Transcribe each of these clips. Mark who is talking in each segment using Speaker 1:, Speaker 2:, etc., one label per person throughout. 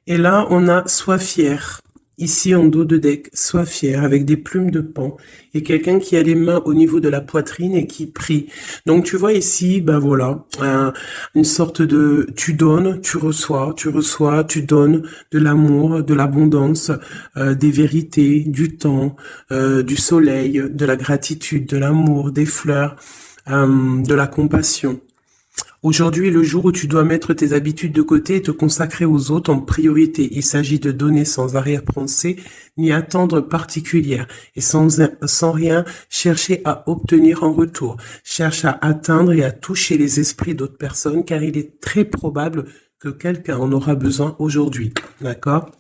Speaker 1: Et là, on a sois fier. Ici, en dos de deck, sois fier, avec des plumes de pan. Et quelqu'un qui a les mains au niveau de la poitrine et qui prie. Donc, tu vois ici, ben voilà, une sorte de, tu donnes, tu reçois, tu donnes de l'amour, de l'abondance, des vérités, du temps, du soleil, de la gratitude, de l'amour, des fleurs, de la compassion. Aujourd'hui est le jour où tu dois mettre tes habitudes de côté et te consacrer aux autres en priorité. Il s'agit de donner sans arrière-pensée ni attendre particulière et sans rien chercher à obtenir en retour. Cherche à atteindre et à toucher les esprits d'autres personnes car il est très probable que quelqu'un en aura besoin aujourd'hui. D'accord ?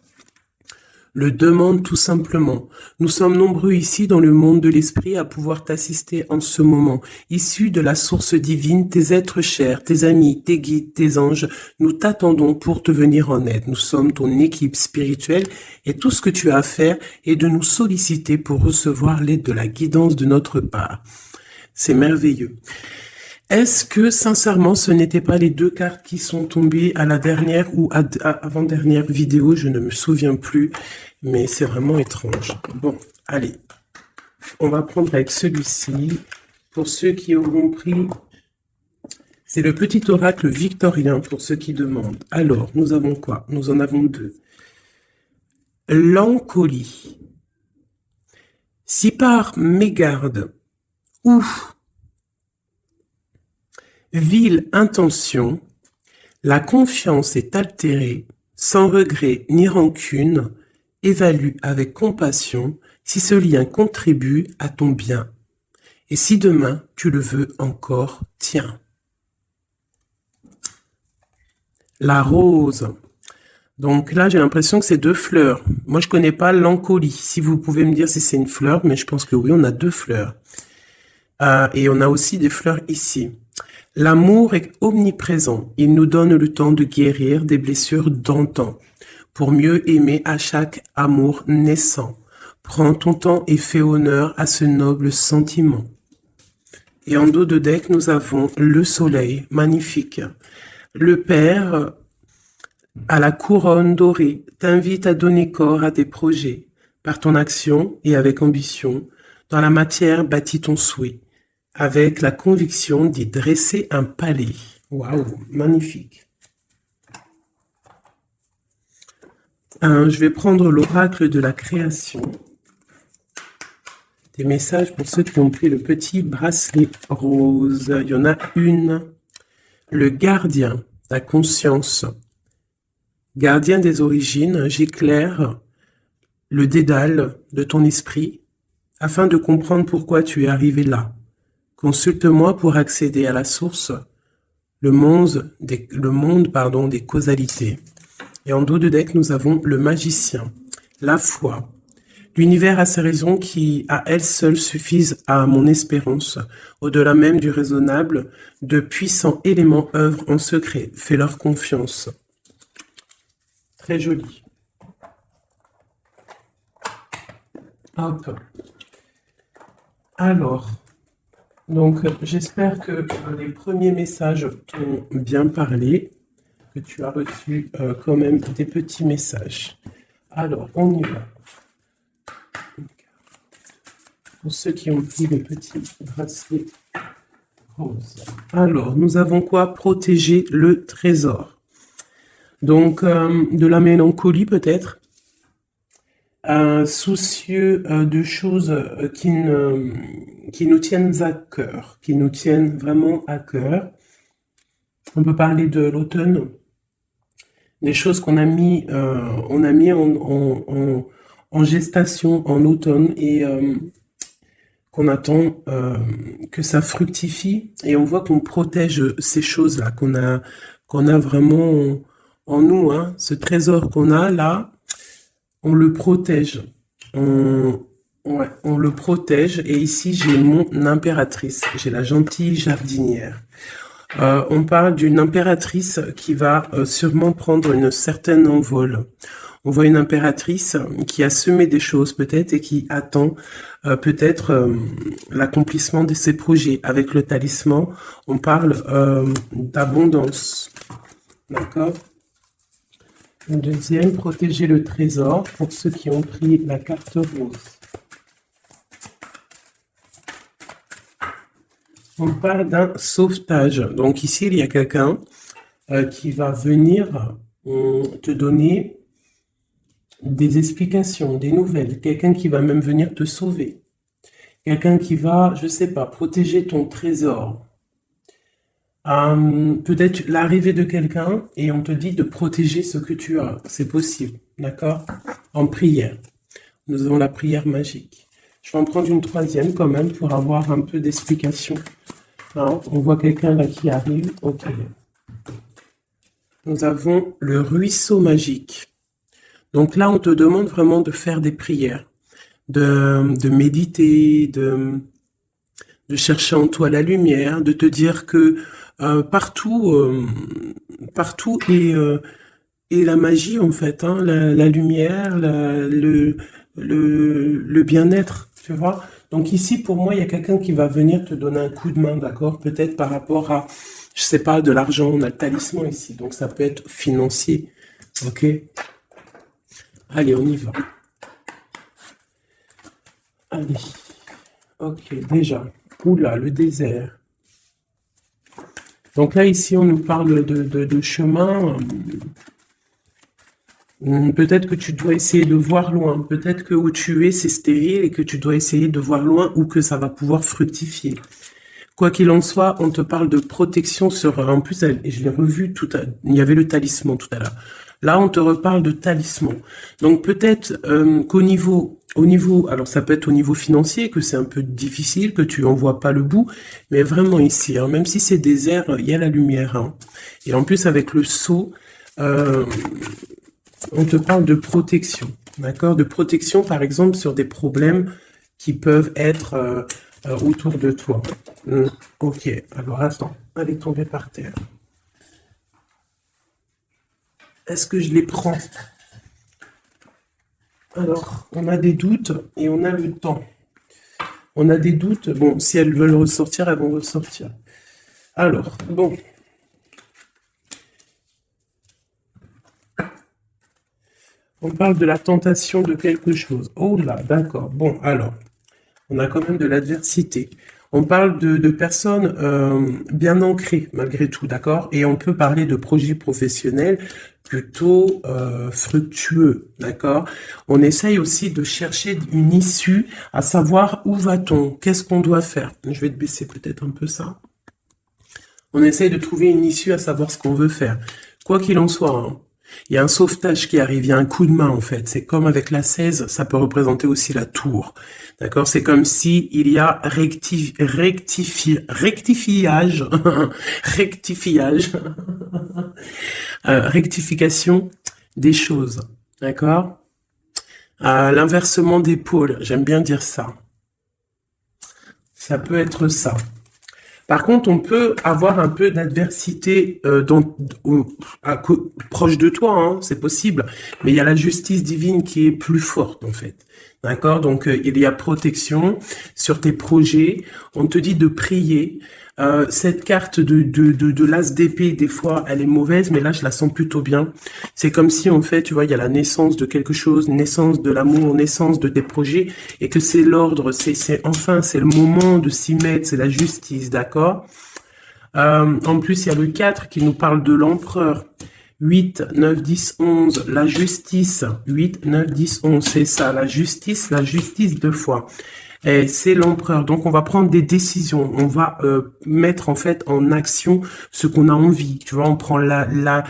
Speaker 1: Le demande tout simplement. Nous sommes nombreux ici dans le monde de l'esprit à pouvoir t'assister en ce moment. Issus de la source divine, tes êtres chers, tes amis, tes guides, tes anges, nous t'attendons pour te venir en aide. Nous sommes ton équipe spirituelle et tout ce que tu as à faire est de nous solliciter pour recevoir l'aide de la guidance de notre part. C'est merveilleux. Est-ce que, sincèrement, ce n'étaient pas les deux cartes qui sont tombées à la dernière ou avant-dernière vidéo? Je ne me souviens plus, mais c'est vraiment étrange. Bon, allez. On va prendre avec celui-ci. Pour ceux qui auront pris, c'est le petit oracle victorien pour ceux qui demandent. Alors, nous avons quoi? Nous en avons deux. L'encolie. Si par mégarde ou vile intention, la confiance est altérée, sans regret ni rancune, évalue avec compassion si ce lien contribue à ton bien. Et si demain tu le veux encore, tiens. La rose. Donc là, j'ai l'impression que c'est deux fleurs. Moi, je connais pas l'encolie. Si vous pouvez me dire si c'est une fleur, mais je pense que oui, on a deux fleurs. Et on a aussi des fleurs ici. L'amour est omniprésent. Il nous donne le temps de guérir des blessures d'antan, pour mieux aimer à chaque amour naissant. Prends ton temps et fais honneur à ce noble sentiment. Et en dos de deck, nous avons le soleil, magnifique. Le Père, à la couronne dorée, t'invite à donner corps à tes projets. Par ton action et avec ambition, dans la matière bâtis ton souhait. Avec la conviction d'y dresser un palais. Waouh, magnifique. Je vais prendre l'oracle de la création. Des messages pour ceux qui ont pris le petit bracelet rose. Il y en a une. Le gardien, la conscience. Gardien des origines, j'éclaire le dédale de ton esprit afin de comprendre pourquoi tu es arrivé là. Consulte-moi pour accéder à la source, le monde des causalités. Et en dos de deck, nous avons le magicien, la foi. L'univers a ses raisons qui, à elles seules, suffisent à mon espérance. Au-delà même du raisonnable, de puissants éléments œuvrent en secret. Fais-leur confiance. Très joli. Hop. Alors... Donc, j'espère que les premiers messages t'ont bien parlé, que tu as reçu quand même des petits messages. Alors, on y va. Pour ceux qui ont pris le petit bracelet rose. Alors, nous avons quoi? Protéger le trésor. Donc, de la mélancolie peut-être. Soucieux de choses qui nous tiennent à cœur, qui nous tiennent vraiment à cœur. On peut parler de l'automne, des choses qu'on a mis, en gestation en automne et qu'on attend que ça fructifie. Et on voit qu'on protège ces choses-là, qu'on a vraiment en nous, hein, ce trésor qu'on a là. On le protège. On le protège. Et ici, j'ai mon impératrice. J'ai la gentille jardinière. On parle d'une impératrice qui va sûrement prendre une certaine envol. On voit une impératrice qui a semé des choses peut-être et qui attend peut-être l'accomplissement de ses projets. Avec le talisman, on parle d'abondance. D'accord ? Une deuxième, protéger le trésor pour ceux qui ont pris la carte rose. On parle d'un sauvetage. Donc ici, il y a quelqu'un qui va venir te donner des explications, des nouvelles. Quelqu'un qui va même venir te sauver. Quelqu'un qui va, je sais pas, protéger ton trésor. Peut-être l'arrivée de quelqu'un et on te dit de protéger ce que tu as. C'est possible, d'accord? En prière. Nous avons la prière magique. Je vais en prendre une troisième quand même pour avoir un peu d'explication. Hein, on voit quelqu'un là qui arrive. Ok. Nous avons le ruisseau magique. Donc là, on te demande vraiment de faire des prières, de méditer, de chercher en toi la lumière, de te dire que partout est la magie en fait, hein, la lumière, le bien-être, tu vois. Donc ici, pour moi, il y a quelqu'un qui va venir te donner un coup de main, d'accord? Peut-être par rapport à, je sais pas, de l'argent, on a le talisman ici, donc ça peut être financier, ok? Allez, on y va. Allez, ok, déjà. Oula, le désert. Donc là, ici, on nous parle de chemin. Peut-être que tu dois essayer de voir loin. Peut-être que où tu es, c'est stérile et que tu dois essayer de voir loin ou que ça va pouvoir fructifier. Quoi qu'il en soit, on te parle de protection sur... En plus, je l'ai revu tout à... Il y avait le talisman tout à l'heure. Là, on te reparle de talisman. Donc peut-être qu'au niveau, alors ça peut être au niveau financier, que c'est un peu difficile, que tu en vois pas le bout, mais vraiment ici, hein, même si c'est désert, il y a la lumière. Hein. Et en plus, avec le sceau, on te parle de protection, d'accord? De protection, par exemple, sur des problèmes qui peuvent être autour de toi. Ok, alors attends, allez tomber par terre. Est-ce que je les prends? Alors, on a des doutes et on a le temps. On a des doutes. Bon, si elles veulent ressortir, elles vont ressortir. Alors, bon. On parle de la tentation de quelque chose. Oh là, d'accord. Bon, alors, on a quand même de l'adversité. On parle de personnes bien ancrées, malgré tout, d'accord? Et on peut parler de projets professionnels plutôt fructueux, d'accord? On essaye aussi de chercher une issue, à savoir où va-t-on? Qu'est-ce qu'on doit faire? Je vais te baisser peut-être un peu ça. On essaye de trouver une issue, à savoir ce qu'on veut faire. Quoi qu'il en soit, hein, il y a un sauvetage qui arrive, il y a un coup de main en fait. C'est comme avec la 16, ça peut représenter aussi la tour. D'accord? C'est comme si il y a rectifiage, rectifiage, rectification des choses. D'accord? L'inversement des pôles, j'aime bien dire ça. Ça peut être ça. Par contre, on peut avoir un peu d'adversité proche de toi, hein, c'est possible. Mais il y a la justice divine qui est plus forte, en fait. D'accord? Donc, il y a protection sur tes projets. On te dit de prier. Cette carte de l'as d'épée, des fois, elle est mauvaise, mais là, je la sens plutôt bien. C'est comme si, en fait, tu vois, il y a la naissance de quelque chose, naissance de l'amour, naissance de tes projets, et que c'est l'ordre, c'est le moment de s'y mettre, c'est la justice, d'accord? En plus, il y a le 4 qui nous parle de l'empereur. 8, 9, 10, 11, la justice. 8, 9, 10, 11, c'est ça, la justice deux fois. Et c'est l'empereur. Donc, on va prendre des décisions. On va mettre en fait en action ce qu'on a envie. Tu vois, on prend l'as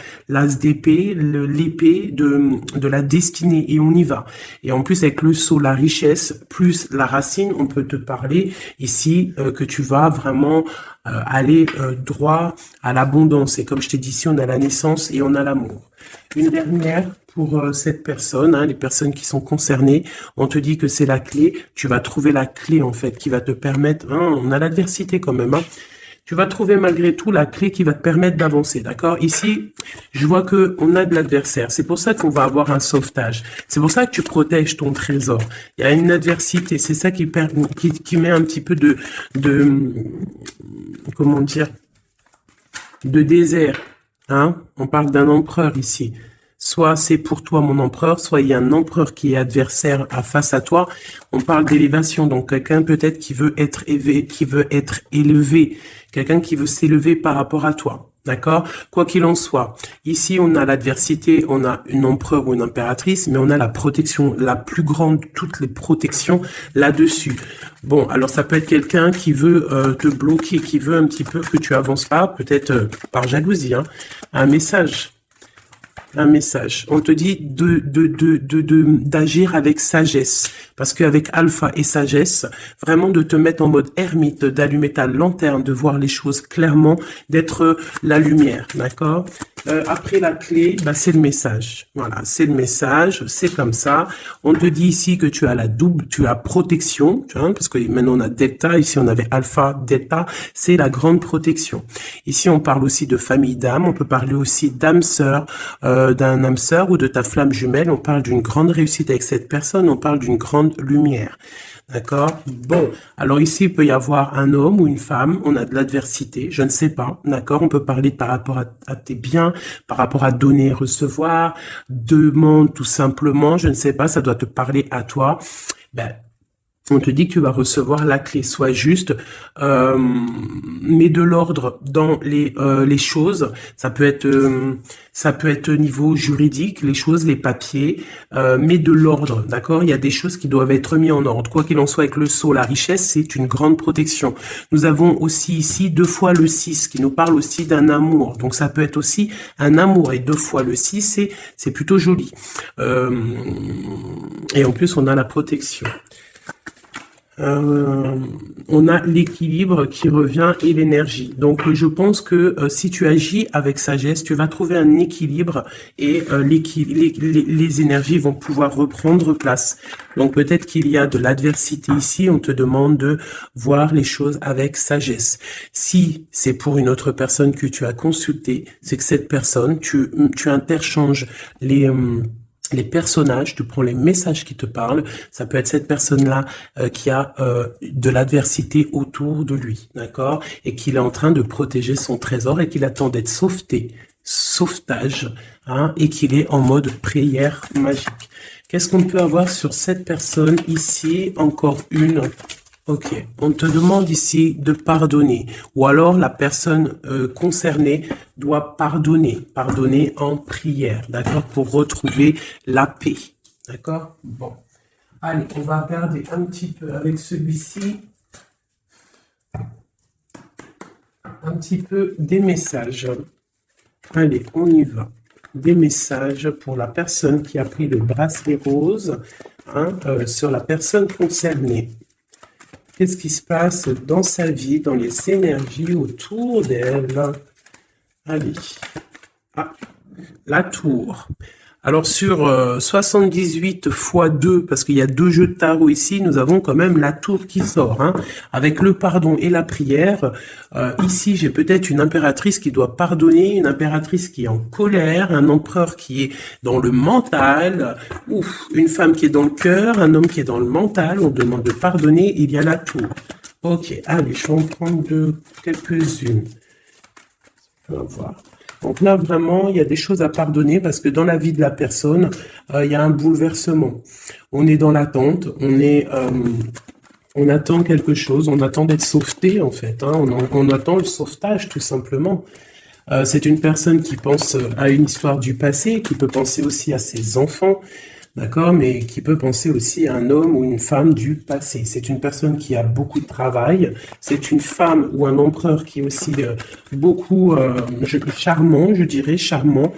Speaker 1: d'épée, l'épée de la destinée et on y va. Et en plus, avec le sceau, la richesse plus la racine, on peut te parler ici que tu vas vraiment aller droit à l'abondance. Et comme je t'ai dit, ici, on a la naissance et on a l'amour. Une dernière pour cette personne, hein, les personnes qui sont concernées, on te dit que c'est la clé, tu vas trouver la clé en fait qui va te permettre, hein, on a l'adversité quand même, hein, tu vas trouver malgré tout la clé qui va te permettre d'avancer, d'accord? Ici, je vois que on a de l'adversaire, c'est pour ça qu'on va avoir un sauvetage, c'est pour ça que tu protèges ton trésor, il y a une adversité, c'est ça qui met un petit peu de comment dire, de désert, hein, on parle d'un empereur ici. soit c'est pour toi mon empereur, soit il y a un empereur qui est adversaire face à toi. On parle d'élévation, donc quelqu'un peut-être qui veut être élevé, quelqu'un qui veut s'élever par rapport à toi. D'accord? Quoi qu'il en soit, ici on a l'adversité, on a une empereur ou une impératrice, mais on a la protection, la plus grande, toutes les protections là-dessus. Bon, alors ça peut être quelqu'un qui veut te bloquer, qui veut un petit peu que tu avances pas, peut-être par jalousie, hein, un message. Un message. On te dit d'agir avec sagesse. Parce qu'avec alpha et sagesse, vraiment de te mettre en mode ermite, d'allumer ta lanterne, de voir les choses clairement, d'être la lumière. D'accord? Après la clé, bah, c'est le message. Voilà, c'est le message, c'est comme ça. On te dit ici que tu as la double, tu as protection, tu vois, parce que maintenant on a delta, ici on avait alpha, delta, c'est la grande protection. Ici on parle aussi de famille d'âme, on peut parler aussi d'âme sœur, d'un âme sœur ou de ta flamme jumelle, on parle d'une grande réussite avec cette personne, on parle d'une grande lumière. D'accord? Bon, alors ici, il peut y avoir un homme ou une femme, on a de l'adversité, je ne sais pas, d'accord? On peut parler par rapport à tes biens, par rapport à donner et recevoir, demande tout simplement, je ne sais pas, ça doit te parler à toi. Ben, on te dit que tu vas recevoir la clé, sois juste, mets de l'ordre dans les choses. Ça peut être au niveau juridique, les choses, les papiers, mets de l'ordre, d'accord? Il y a des choses qui doivent être mises en ordre. Quoi qu'il en soit, avec le sceau, la richesse, c'est une grande protection. Nous avons aussi ici 2 fois le 6, qui nous parle aussi d'un amour. Donc ça peut être aussi un amour, et 2 fois le 6, c'est plutôt joli. Et en plus, on a la protection. On a l'équilibre qui revient et l'énergie. Donc, je pense que si tu agis avec sagesse, tu vas trouver un équilibre et les énergies vont pouvoir reprendre place. Donc, peut-être qu'il y a de l'adversité ici. On te demande de voir les choses avec sagesse. Si c'est pour une autre personne que tu as consulté, c'est que cette personne, tu interchanges les personnages, tu prends les messages qui te parlent, ça peut être cette personne-là qui a de l'adversité autour de lui, d'accord? Et qu'il est en train de protéger son trésor et qu'il attend d'être sauvetage, hein, et qu'il est en mode prière magique. Qu'est-ce qu'on peut avoir sur cette personne ici? Encore une. Ok, on te demande ici de pardonner, ou alors la personne concernée doit pardonner en prière, d'accord, pour retrouver la paix, d'accord. Bon, allez, on va regarder un petit peu avec celui-ci, un petit peu des messages. Allez, on y va. Des messages pour la personne qui a pris le bracelet rose, hein, sur la personne concernée. Qu'est-ce qui se passe dans sa vie, dans les énergies autour d'elle? Allez. Ah, la tour. Alors sur 78 x 2, parce qu'il y a 2 jeux de tarot ici, nous avons quand même la tour qui sort, hein, avec le pardon et la prière. Ici, j'ai peut-être une impératrice qui doit pardonner, une impératrice qui est en colère, un empereur qui est dans le mental, une femme qui est dans le cœur, un homme qui est dans le mental, on demande de pardonner, il y a la tour. Ok, allez, je vais en prendre quelques-unes. On va voir. Donc là, vraiment, il y a des choses à pardonner parce que dans la vie de la personne, il y a un bouleversement. On est dans l'attente, on attend quelque chose, on attend d'être sauveté en fait, hein, on attend le sauvetage tout simplement. C'est une personne qui pense à une histoire du passé, qui peut penser aussi à ses enfants, d'accord, mais qui peut penser aussi à un homme ou une femme du passé. C'est une personne qui a beaucoup de travail, c'est une femme ou un empereur qui est aussi beaucoup charmant, je dirais, charmant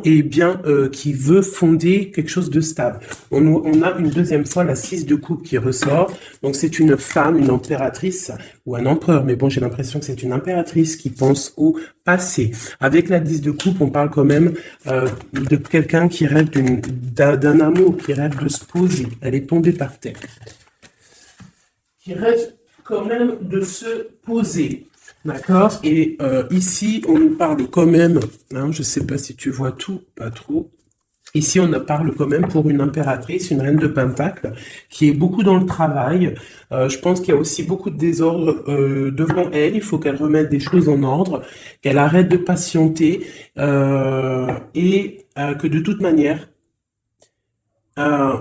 Speaker 1: et bien qui veut fonder quelque chose de stable. On a une deuxième fois la 6 de coupe qui ressort, donc c'est une femme, une impératrice ou un empereur, mais bon, j'ai l'impression que c'est une impératrice qui pense au passé. Avec la 10 de coupe, on parle quand même de quelqu'un qui rêve d'un amour, qui rêve de se poser. Elle est tombée par terre. Qui rêve quand même de se poser. D'accord? Et ici, on nous parle quand même, hein, je ne sais pas si tu vois tout, pas trop. Ici, on parle quand même pour une impératrice, une reine de Pentacle, qui est beaucoup dans le travail. Je pense qu'il y a aussi beaucoup de désordre devant elle. Il faut qu'elle remette des choses en ordre, qu'elle arrête de patienter. Et que de toute manière, euh,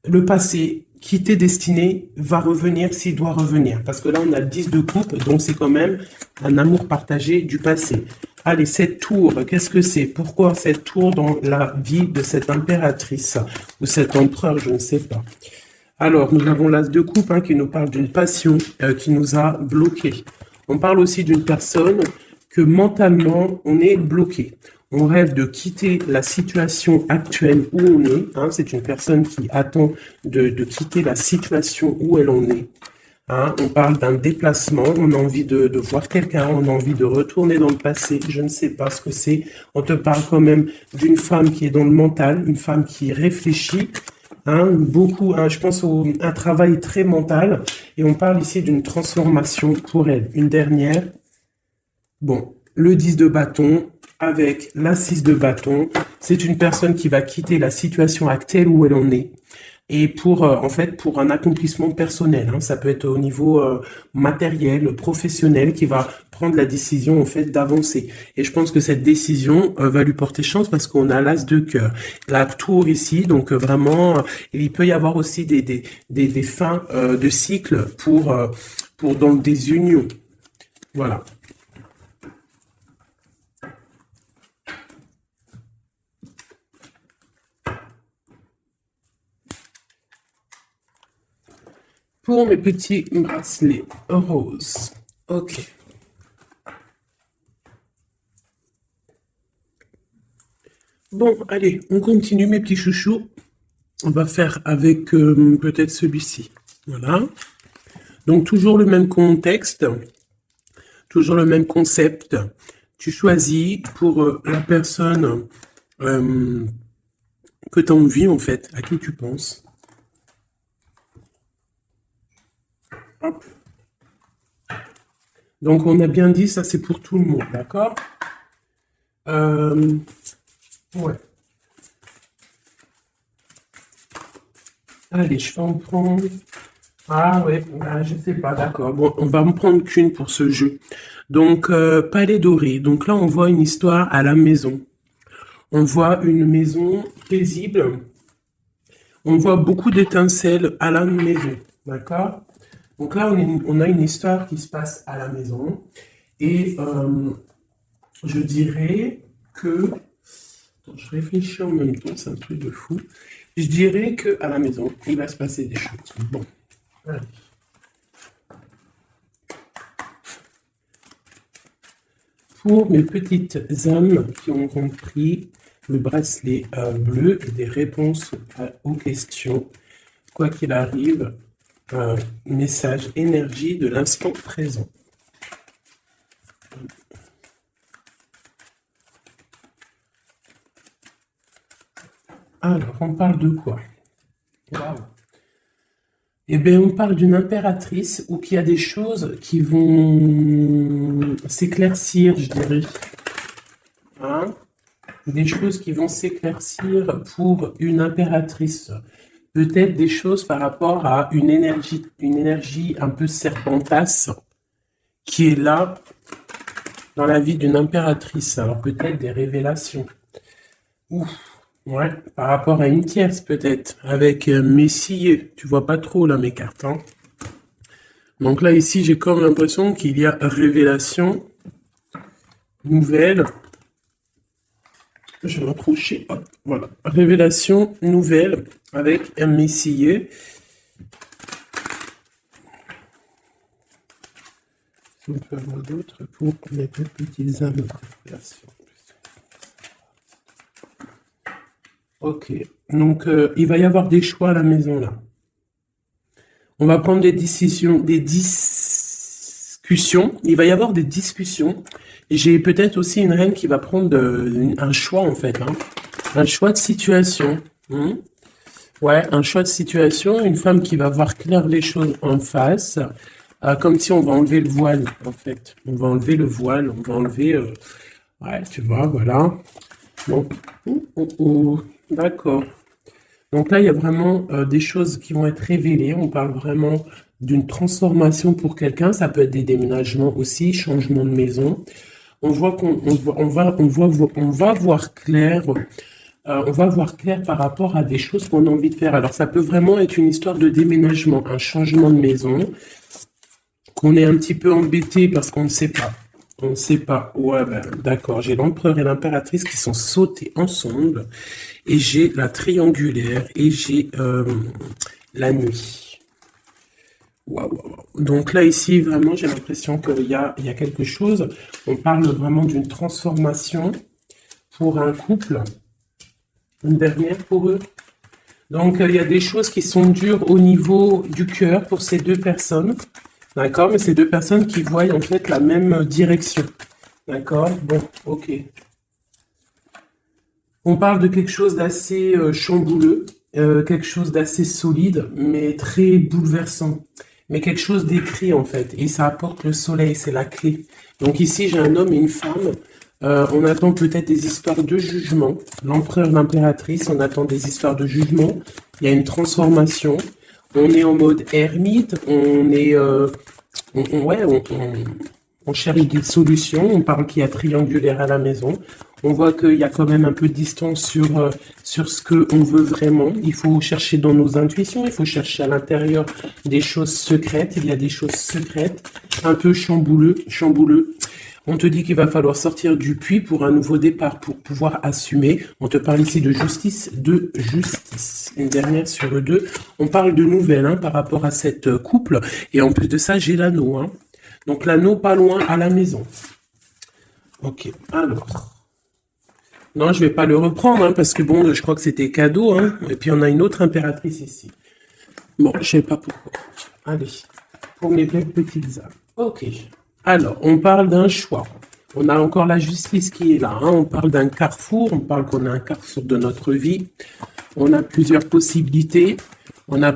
Speaker 1: le passé qui t'est destiné va revenir s'il doit revenir. Parce que là, on a le 10 de coupe, donc c'est quand même un amour partagé du passé. Allez, cette tour, qu'est-ce que c'est? Pourquoi cette tour dans la vie de cette impératrice ou cet empereur, je ne sais pas. Alors, nous avons l'as de coupe hein, qui nous parle d'une passion qui nous a bloqués. On parle aussi d'une personne que mentalement, on est bloqué. On rêve de quitter la situation actuelle où on est. Hein, c'est une personne qui attend de quitter la situation où elle en est. Hein, on parle d'un déplacement, on a envie de voir quelqu'un, on a envie de retourner dans le passé, je ne sais pas ce que c'est. On te parle quand même d'une femme qui est dans le mental, une femme qui réfléchit, hein, beaucoup, hein, je pense un travail très mental, et on parle ici d'une transformation pour elle. Une dernière, bon, le 10 de bâton avec la 6 de bâton, c'est une personne qui va quitter la situation actuelle où elle en est. Et pour en fait pour un accomplissement personnel, hein, ça peut être au niveau matériel, professionnel, qui va prendre la décision en fait d'avancer. Et je pense que cette décision va lui porter chance parce qu'on a l'as de cœur, la tour ici, donc vraiment il peut y avoir aussi des fins de cycle pour donc des unions. Voilà. Pour mes petits bracelets roses. Ok. Bon, allez, on continue mes petits chouchous. On va faire avec peut-être celui-ci. Voilà. Donc, toujours le même contexte. Toujours le même concept. Tu choisis pour la personne que tu as envie, en fait, à qui tu penses. Hop. Donc, on a bien dit, ça c'est pour tout le monde, d'accord? Ouais. Allez, je vais en prendre... Ah ouais, je sais pas, d'accord. Bon, on va en prendre qu'une pour ce jeu. Donc, palais doré. Donc là, on voit une histoire à la maison. On voit une maison paisible. On voit beaucoup d'étincelles à la maison, d'accord? Donc là, on a une histoire qui se passe à la maison. Et je dirais que... Attends, je réfléchis en même temps, c'est un truc de fou. Je dirais qu'à la maison, il va se passer des choses. Bon, allez. Pour mes petites âmes qui ont compris le bracelet bleu, des réponses aux questions, quoi qu'il arrive, message énergie de l'instant présent. Alors, on parle de quoi? Waouh. Eh bien, on parle d'une impératrice où il y a des choses qui vont s'éclaircir, je dirais. Hein? Des choses qui vont s'éclaircir pour une impératrice. Peut-être des choses par rapport à une énergie un peu serpentasse qui est là dans la vie d'une impératrice. Alors peut-être des révélations. Ouf, ouais, par rapport à une tierce peut-être, avec Messie, tu vois pas trop là mes cartes. Hein. Donc là ici j'ai comme l'impression qu'il y a révélation nouvelle. Je vais m'approcher, hop, voilà. Révélation nouvelle avec un Messie. On peut avoir d'autres pour les petites âmes de révélation. Ok, donc il va y avoir des choix à la maison là. On va prendre des décisions, des discussions. Il va y avoir des discussions. J'ai peut-être aussi une reine qui va prendre un choix en fait, hein. Un choix de situation. Ouais, un choix de situation. Une femme qui va voir clair les choses en face, comme si on va enlever le voile en fait. On va enlever le voile, on va enlever. Ouais, tu vois, voilà. Donc, d'accord. Donc là, il y a vraiment des choses qui vont être révélées. On parle vraiment d'une transformation pour quelqu'un. Ça peut être des déménagements aussi, changement de maison. On voit qu'on va voir clair on va voir clair par rapport à des choses qu'on a envie de faire. Alors, ça peut vraiment être une histoire de déménagement, un changement de maison, qu'on est un petit peu embêté parce qu'on ne sait pas. On ne sait pas. Ouais, ben, d'accord. J'ai l'empereur et l'impératrice qui sont sautés ensemble. Et j'ai la triangulaire. Et j'ai la nuit. Waouh, waouh, waouh. Donc là, ici, vraiment, j'ai l'impression qu'il y a quelque chose. On parle vraiment d'une transformation pour un couple. Une dernière pour eux. Donc, il y a des choses qui sont dures au niveau du cœur pour ces deux personnes. D'accord? Mais ces deux personnes qui voient en fait la même direction. D'accord? Bon, ok. On parle de quelque chose d'assez chambouleux, quelque chose d'assez solide, mais très bouleversant. Mais quelque chose d'écrit en fait. Et ça apporte le soleil, c'est la clé. Donc ici, j'ai un homme et une femme. On attend peut-être des histoires de jugement. L'empereur, l'impératrice, on attend des histoires de jugement. Il y a une transformation. On est en mode ermite. On est, ouais, on cherche des solutions. On parle qu'il y a triangulaire à la maison. On voit qu'il y a quand même un peu de distance sur ce qu'on veut vraiment. Il faut chercher dans nos intuitions. Il faut chercher à l'intérieur des choses secrètes. Il y a des choses secrètes, un peu chambouleux. On te dit qu'il va falloir sortir du puits pour un nouveau départ, pour pouvoir assumer. On te parle ici de justice. Une dernière sur deux. On parle de nouvelles hein, par rapport à cette couple. Et en plus de ça, j'ai l'anneau. Hein. Donc l'anneau pas loin à la maison. Ok, alors. Non, je vais pas le reprendre, hein, parce que bon, je crois que c'était cadeau. Hein. Et puis on a une autre impératrice ici. Bon, je sais pas pourquoi. Allez, pour mes belles petites âmes. Ok. Alors, on parle d'un choix. On a encore la justice qui est là. Hein. On parle d'un carrefour. On parle qu'on a un carrefour de notre vie. On a plusieurs possibilités. On a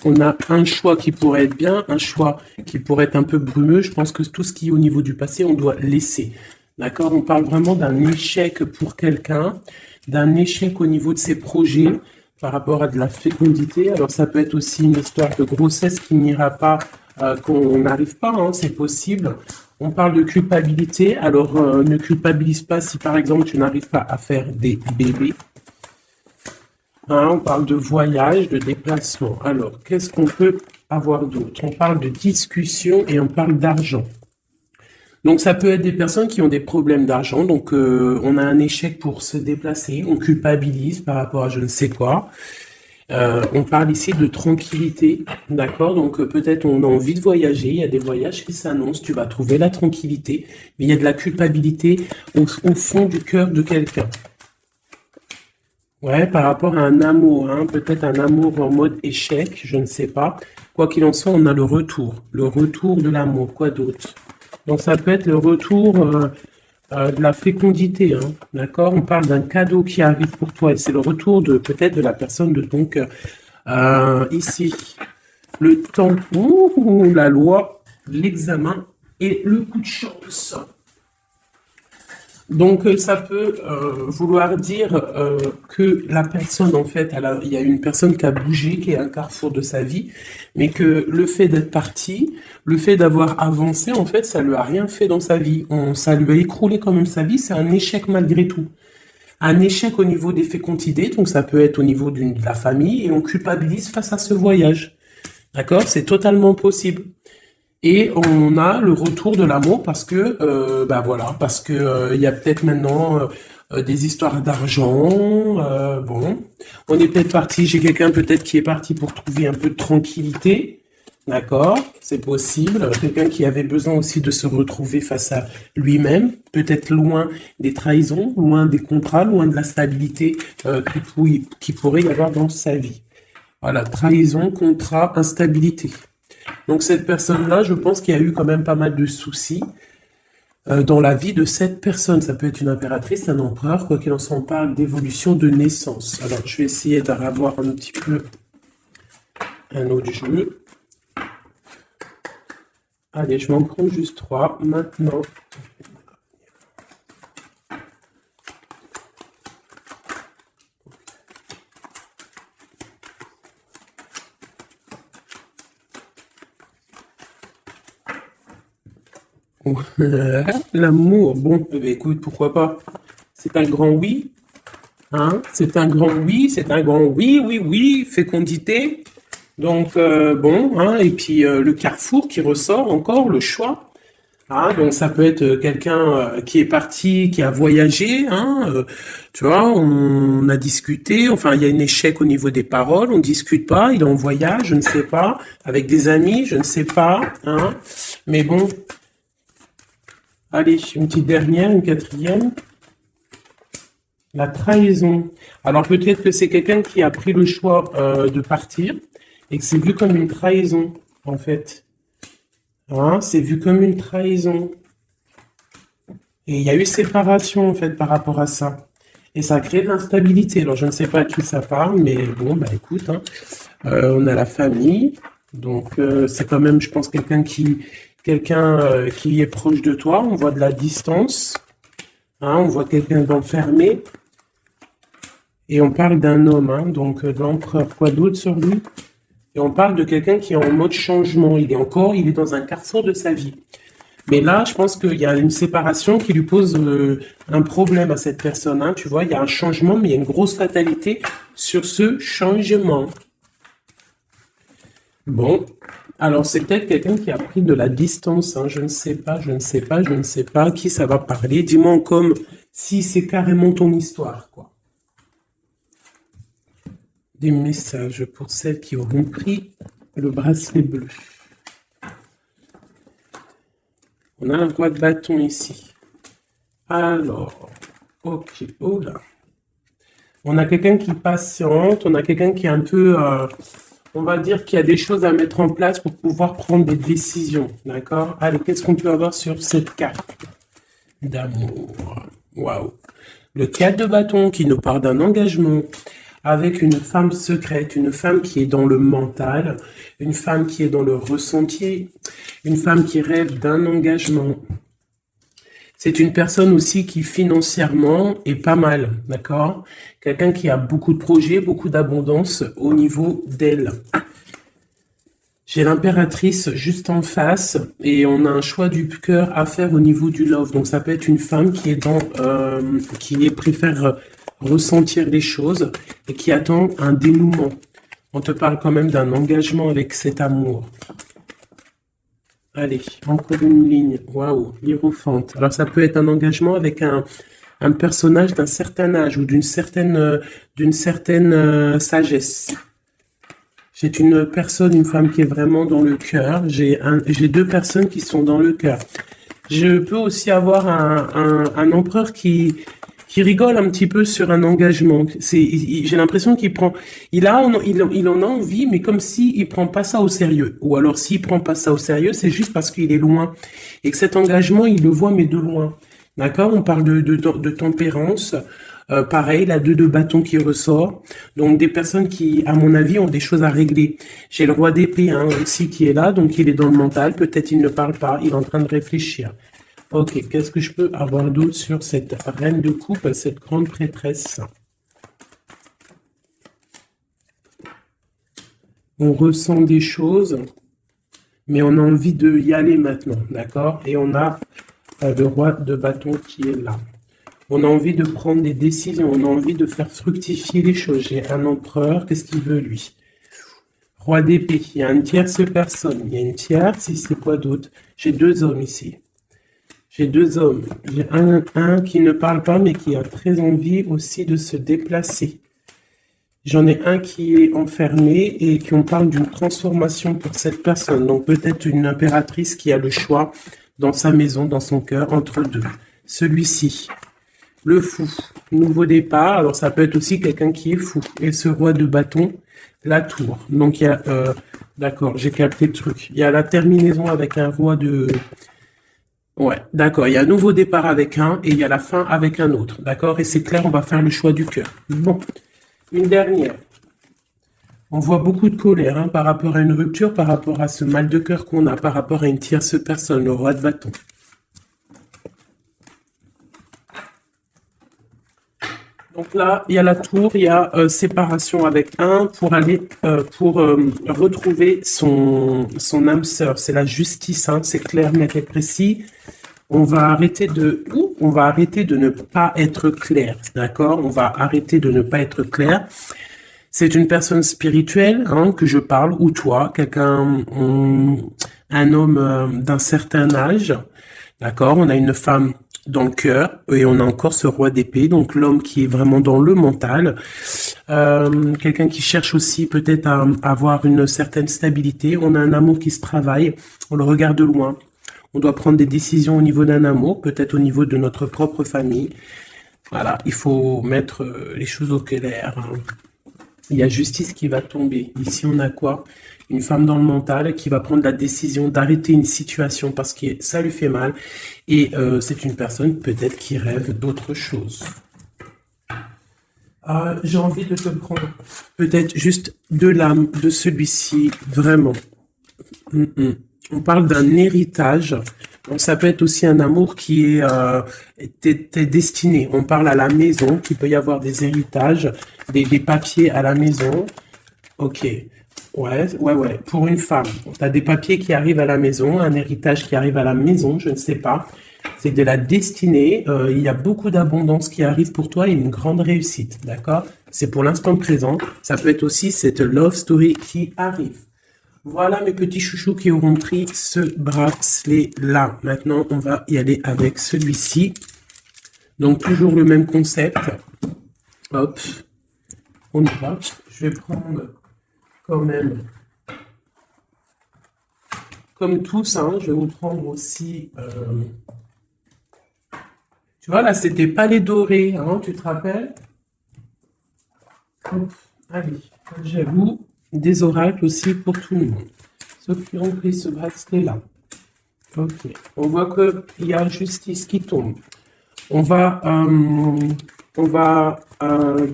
Speaker 1: on a un choix qui pourrait être bien, un choix qui pourrait être un peu brumeux. Je pense que tout ce qui est au niveau du passé, on doit laisser. D'accord? On parle vraiment d'un échec pour quelqu'un, d'un échec au niveau de ses projets par rapport à de la fécondité. Alors, ça peut être aussi une histoire de grossesse qui n'ira pas, qu'on n'arrive pas, hein, c'est possible. On parle de culpabilité. Alors, ne culpabilise pas si, par exemple, tu n'arrives pas à faire des bébés. Hein, on parle de voyage, de déplacement. Alors, qu'est-ce qu'on peut avoir d'autre? On parle de discussion et on parle d'argent. Donc, ça peut être des personnes qui ont des problèmes d'argent. Donc, on a un échec pour se déplacer. On culpabilise par rapport à je ne sais quoi. On parle ici de tranquillité, d'accord? Donc peut-être on a envie de voyager, il y a des voyages qui s'annoncent, tu vas trouver la tranquillité, mais il y a de la culpabilité au fond du cœur de quelqu'un. Ouais, par rapport à un amour, hein, peut-être un amour en mode échec, je ne sais pas. Quoi qu'il en soit, on a le retour de l'amour, quoi d'autre? Donc ça peut être le retour de la fécondité, hein, d'accord? On parle d'un cadeau qui arrive pour toi et c'est le retour de peut-être de la personne de ton cœur. Ici, le temps, la loi, l'examen et le coup de chance. Donc ça peut vouloir dire que la personne, en fait, il y a une personne qui a bougé, qui est à un carrefour de sa vie, mais que le fait d'être parti, le fait d'avoir avancé, en fait, ça lui a rien fait dans sa vie. Ça lui a écroulé quand même sa vie, c'est un échec malgré tout. Un échec au niveau des fécondités, donc ça peut être au niveau de la famille, et on culpabilise face à ce voyage. D'accord? C'est totalement possible. Et on a le retour de l'amour parce que, parce que il y a peut-être maintenant des histoires d'argent. Bon, on est peut-être parti. J'ai quelqu'un peut-être qui est parti pour trouver un peu de tranquillité. D'accord, c'est possible. Quelqu'un qui avait besoin aussi de se retrouver face à lui-même, peut-être loin des trahisons, loin des contrats, loin de la stabilité qui pourrait y avoir dans sa vie. Voilà, trahison, contrat, instabilité. Donc cette personne-là, je pense qu'il y a eu quand même pas mal de soucis dans la vie de cette personne. Ça peut être une impératrice, un empereur, quoi qu'il en soit, on parle d'évolution de naissance. Alors je vais essayer de revoir un petit peu un autre jeu. Allez, je m'en prends juste 3. Maintenant, l'amour, bon, écoute, pourquoi pas? C'est un grand oui. Hein, c'est un grand oui, c'est un grand oui, oui, oui, fécondité. Donc, bon, hein, et puis le carrefour qui ressort encore, le choix. Ah, donc ça peut être quelqu'un qui est parti, qui a voyagé, hein, tu vois, on a discuté, enfin il y a un échec au niveau des paroles, on discute pas, il est en voyage, je ne sais pas, avec des amis, je ne sais pas, hein, mais bon, allez, une petite dernière, une quatrième, la trahison. Alors peut-être que c'est quelqu'un qui a pris le choix de partir et que c'est vu comme une trahison, en fait. Hein, c'est vu comme une trahison. Et il y a eu séparation, en fait, par rapport à ça. Et ça a créé de l'instabilité. Alors, je ne sais pas à qui ça parle, mais bon, bah écoute, hein, on a la famille. Donc, c'est quand même, je pense, quelqu'un qui est proche de toi. On voit de la distance. Hein, on voit quelqu'un d'enfermé. Et on parle d'un homme, hein, donc de l'empereur. Quoi d'autre sur lui? Et on parle de quelqu'un qui est en mode changement. Il est dans un carrefour de sa vie. Mais là, je pense qu'il y a une séparation qui lui pose un problème à cette personne. Hein. Tu vois, il y a un changement, mais il y a une grosse fatalité sur ce changement. Bon, alors c'est peut-être quelqu'un qui a pris de la distance. Hein. Je ne sais pas, je ne sais pas, je ne sais pas à qui ça va parler. Dis-moi comme si c'est carrément ton histoire, quoi. Des messages pour celles qui auront pris le bracelet bleu. On a un roi de bâton ici. Alors, ok, oh là. On a quelqu'un qui patiente, on a quelqu'un qui est un peu, on va dire qu'il y a des choses à mettre en place pour pouvoir prendre des décisions, d'accord? Allez, qu'est-ce qu'on peut avoir sur cette carte d'amour? Waouh! Le 4 de bâton qui nous parle d'un engagement avec une femme secrète, une femme qui est dans le mental, une femme qui est dans le ressenti, une femme qui rêve d'un engagement. C'est une personne aussi qui financièrement est pas mal, d'accord? Quelqu'un qui a beaucoup de projets, beaucoup d'abondance au niveau d'elle. J'ai l'impératrice juste en face et on a un choix du cœur à faire au niveau du love. Donc ça peut être une femme qui est préfère ressentir les choses et qui attend un dénouement. On te parle quand même d'un engagement avec cet amour. Allez, encore une ligne. Waouh, hiérophante. Alors ça peut être un engagement avec un personnage d'un certain âge ou d'une certaine sagesse. J'ai une personne, une femme qui est vraiment dans le cœur. J'ai deux personnes qui sont dans le cœur. Je peux aussi avoir un empereur qui rigole un petit peu sur un engagement. J'ai l'impression il en a envie, mais comme si il prend pas ça au sérieux. Ou alors s'il prend pas ça au sérieux, c'est juste parce qu'il est loin et que cet engagement, il le voit mais de loin. D'accord? On parle de tempérance. Pareil, la 2 de bâton qui ressort. Donc des personnes qui, à mon avis, ont des choses à régler. J'ai le roi d'épée aussi qui est là, donc il est dans le mental. Peut-être il ne parle pas, il est en train de réfléchir. Ok, qu'est-ce que je peux avoir d'autre sur cette reine de coupe, cette grande prêtresse? On ressent des choses, mais on a envie de y aller maintenant, d'accord? Et on a le roi de bâton qui est là. On a envie de prendre des décisions, on a envie de faire fructifier les choses. J'ai un empereur, qu'est-ce qu'il veut lui? Roi d'épée, il y a une tierce personne, il y a une tierce, c'est quoi d'autre? J'ai deux hommes ici. J'ai deux hommes. J'ai un qui ne parle pas, mais qui a très envie aussi de se déplacer. J'en ai un qui est enfermé et qui on parle d'une transformation pour cette personne. Donc peut-être une impératrice qui a le choix dans sa maison, dans son cœur, entre deux. Celui-ci, le fou, nouveau départ. Alors ça peut être aussi quelqu'un qui est fou. Et ce roi de bâton, la tour. Donc il y a, d'accord, j'ai capté le truc. Il y a la terminaison avec un roi de... Ouais, d'accord. Il y a un nouveau départ avec un et il y a la fin avec un autre. D'accord? Et c'est clair, on va faire le choix du cœur. Bon, une dernière. On voit beaucoup de colère par rapport à une rupture, par rapport à ce mal de cœur qu'on a, par rapport à une tierce personne, le roi de bâton. Donc là, il y a la tour, il y a séparation avec un pour aller retrouver son âme sœur. C'est la justice, c'est clair, net et précis. on va arrêter de ne pas être clair, d'accord? On va arrêter de ne pas être clair. C'est une personne spirituelle, hein, que je parle, ou toi, un homme d'un certain âge, d'accord? On a une femme dans le cœur et on a encore ce roi d'épée, donc l'homme qui est vraiment dans le mental. Quelqu'un qui cherche aussi peut-être à avoir une certaine stabilité. On a un amour qui se travaille, on le regarde de loin. On doit prendre des décisions au niveau d'un amour, peut-être au niveau de notre propre famille. Voilà, il faut mettre les choses au clair, hein. Il y a justice qui va tomber. Ici, on a quoi? Une femme dans le mental qui va prendre la décision d'arrêter une situation parce que ça lui fait mal. Et c'est une personne peut-être qui rêve d'autre chose. J'ai envie de te prendre peut-être juste de l'âme de celui-ci, vraiment. On parle d'un héritage. Donc, ça peut être aussi un amour qui est t'es destiné. On parle à la maison, qu'il peut y avoir des héritages, des papiers à la maison. Ok. Ouais. Pour une femme, tu as des papiers qui arrivent à la maison, un héritage qui arrive à la maison, je ne sais pas. C'est de la destinée. Il y a beaucoup d'abondance qui arrive pour toi et une grande réussite, d'accord? C'est pour l'instant présent. Ça peut être aussi cette love story qui arrive. Voilà mes petits chouchous qui auront pris ce bracelet-là. Maintenant, on va y aller avec celui-ci. Donc, toujours le même concept. Hop, on y va. Je vais prendre quand même, comme tous, hein, je vais vous prendre aussi... tu vois, là, c'était pas les dorés, hein, tu te rappelles? Hop, allez, j'avoue. Des oracles aussi pour tout le monde. Ceux qui ont pris ce bracelet-là. Ok. On voit qu'il y a justice qui tombe. On va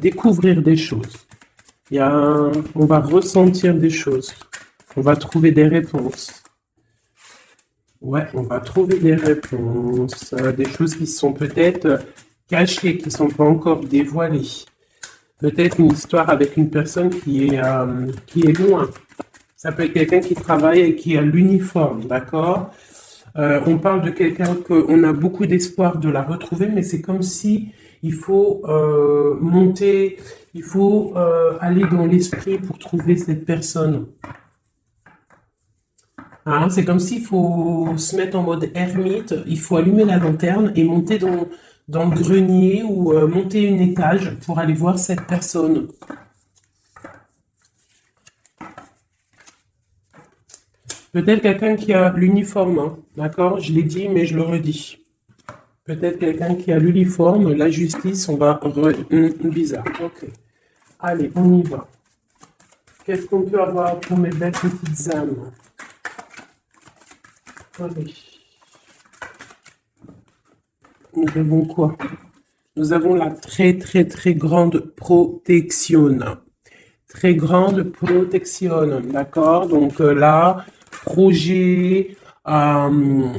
Speaker 1: découvrir des choses. On va ressentir des choses. On va trouver des réponses. Ouais, on va trouver des réponses. Des choses qui sont peut-être cachées, qui ne sont pas encore dévoilées. Peut-être une histoire avec une personne qui est loin. Ça peut être quelqu'un qui travaille et qui a l'uniforme, d'accord? On parle de quelqu'un qu'on a beaucoup d'espoir de la retrouver, mais c'est comme si il faut monter, il faut aller dans l'esprit pour trouver cette personne. Hein, c'est comme s'il faut se mettre en mode ermite, il faut allumer la lanterne et monter dans le grenier ou monter une étage pour aller voir cette personne. Peut-être quelqu'un qui a l'uniforme, hein, d'accord? Je l'ai dit, mais je le redis. Peut-être quelqu'un qui a l'uniforme, la justice, on va... bizarre, ok. Allez, on y va. Qu'est-ce qu'on peut avoir pour mes belles petites âmes? Allez. Nous avons quoi? Nous avons la très grande protection. Très grande protection, d'accord? Donc là, projet,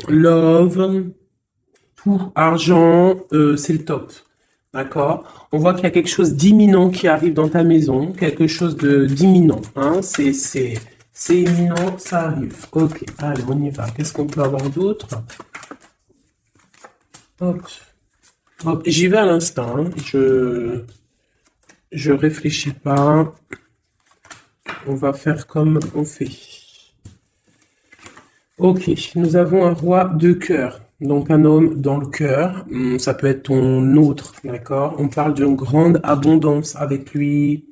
Speaker 1: love, tout, argent, c'est le top, d'accord? On voit qu'il y a quelque chose d'imminent qui arrive dans ta maison, quelque chose d'imminent, hein? C'est imminent, ça arrive. Ok, allez, on y va. Qu'est-ce qu'on peut avoir d'autre? Hop. Hop, j'y vais à l'instant, hein. Je réfléchis pas. On va faire comme on fait. Ok, nous avons un roi de cœur. Donc un homme dans le cœur. Ça peut être ton autre, d'accord? On parle d'une grande abondance avec lui.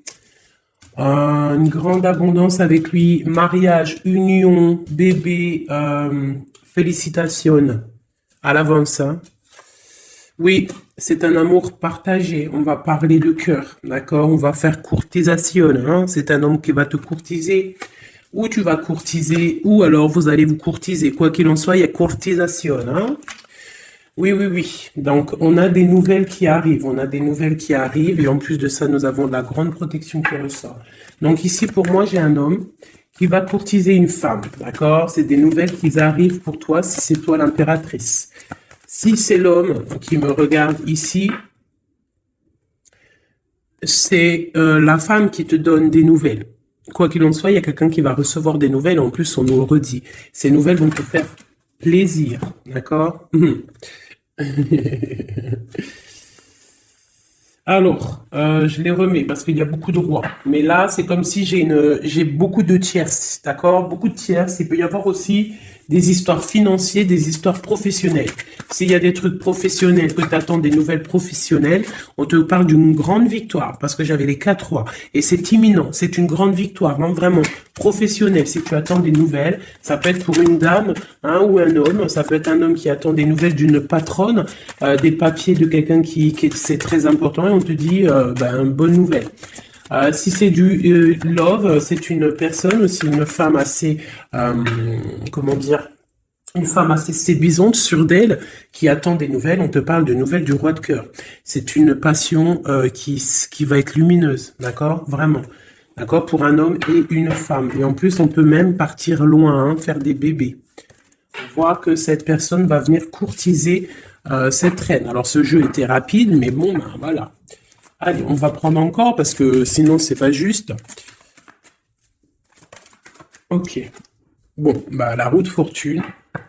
Speaker 1: Une grande abondance avec lui. Mariage, union, bébé, félicitations. À l'avance, hein. Oui, c'est un amour partagé. On va parler de cœur, d'accord? On va faire courtisation, hein? C'est un homme qui va te courtiser, ou tu vas courtiser, ou alors vous allez vous courtiser. Quoi qu'il en soit, il y a courtisation, hein? Oui. Donc, on a des nouvelles qui arrivent. Et en plus de ça, nous avons de la grande protection qui ressort. Donc ici, pour moi, j'ai un homme qui va courtiser une femme, d'accord? C'est des nouvelles qui arrivent pour toi si c'est toi l'impératrice. Si c'est l'homme qui me regarde ici, c'est la femme qui te donne des nouvelles. Quoi qu'il en soit, il y a quelqu'un qui va recevoir des nouvelles. En plus, on nous le redit. Ces nouvelles vont te faire plaisir, d'accord? Alors, je les remets parce qu'il y a beaucoup de rois. Mais là, c'est comme si j'ai beaucoup de tierces, d'accord? Beaucoup de tierces. Il peut y avoir aussi des histoires financières, des histoires professionnelles. S'il y a des trucs professionnels, que tu attends des nouvelles professionnelles, on te parle d'une grande victoire parce que j'avais les 4 rois. Et c'est imminent. C'est une grande victoire, non, vraiment professionnelle. Si tu attends des nouvelles, ça peut être pour une dame, hein, ou un homme. Ça peut être un homme qui attend des nouvelles d'une patronne, des papiers de quelqu'un qui c'est très important et on te dit, bonne nouvelle. Si c'est du love, c'est une personne aussi, une femme assez, comment dire, une femme assez séduisante, sûre d'elle, qui attend des nouvelles. On te parle de nouvelles du roi de cœur. C'est une passion qui va être lumineuse, d'accord? Vraiment. D'accord? Pour un homme et une femme. Et en plus, on peut même partir loin, hein, faire des bébés. On voit que cette personne va venir courtiser cette reine. Alors, ce jeu était rapide, mais bon, ben, voilà. Allez, on va prendre encore parce que sinon, c'est pas juste. Ok. Bon, bah, la roue de fortune,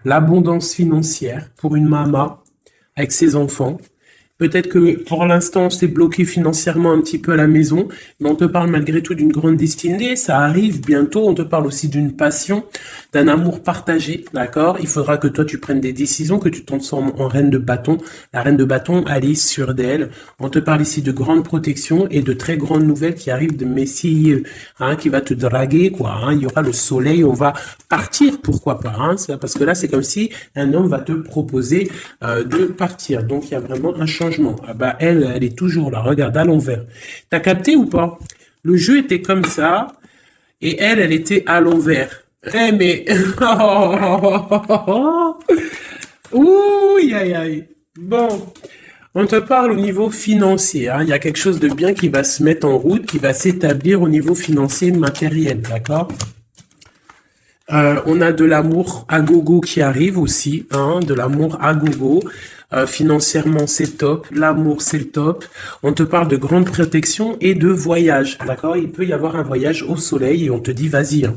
Speaker 1: l'abondance financière pour une maman avec ses enfants. Peut-être que pour l'instant, c'est bloqué financièrement un petit peu à la maison, mais on te parle malgré tout d'une grande destinée. Ça arrive bientôt. On te parle aussi d'une passion, d'un amour partagé, d'accord? Il faudra que toi, tu prennes des décisions, que tu te transformes en reine de bâton. La reine de bâton, elle est sûre d'elle. On te parle ici de grande protection et de très grandes nouvelles qui arrivent de Messie, hein, qui va te draguer, quoi. Hein. Il y aura le soleil, on va partir, pourquoi pas, hein? Parce que là, c'est comme si un homme va te proposer de partir. Donc, il y a vraiment un changement. Ah bah, elle est toujours là. Regarde, à l'envers. T'as capté ou pas? Le jeu était comme ça et elle était à l'envers. Eh mais... Ouh, aïe, aïe. Bon, on te parle au niveau financier. Hein. Il y a quelque chose de bien qui va se mettre en route, qui va s'établir au niveau financier matériel, d'accord? On a de l'amour à gogo qui arrive aussi, hein, de l'amour à gogo. Financièrement, c'est top. L'amour, c'est le top. On te parle de grande protection et de voyage, d'accord? Il peut y avoir un voyage au soleil et on te dit, vas-y. Hein.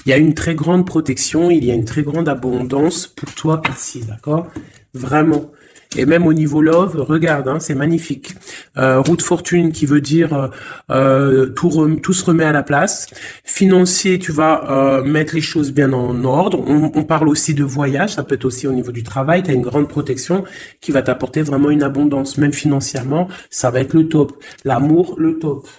Speaker 1: Il y a une très grande protection, il y a une très grande abondance pour toi ici, d'accord? Vraiment. Et même au niveau love, regarde, hein, c'est magnifique. Roue de fortune qui veut dire tout se remet à la place. Financier, tu vas mettre les choses bien en ordre. On parle aussi de voyage, ça peut être aussi au niveau du travail. Tu as une grande protection qui va t'apporter vraiment une abondance, même financièrement, ça va être le top. L'amour, le top.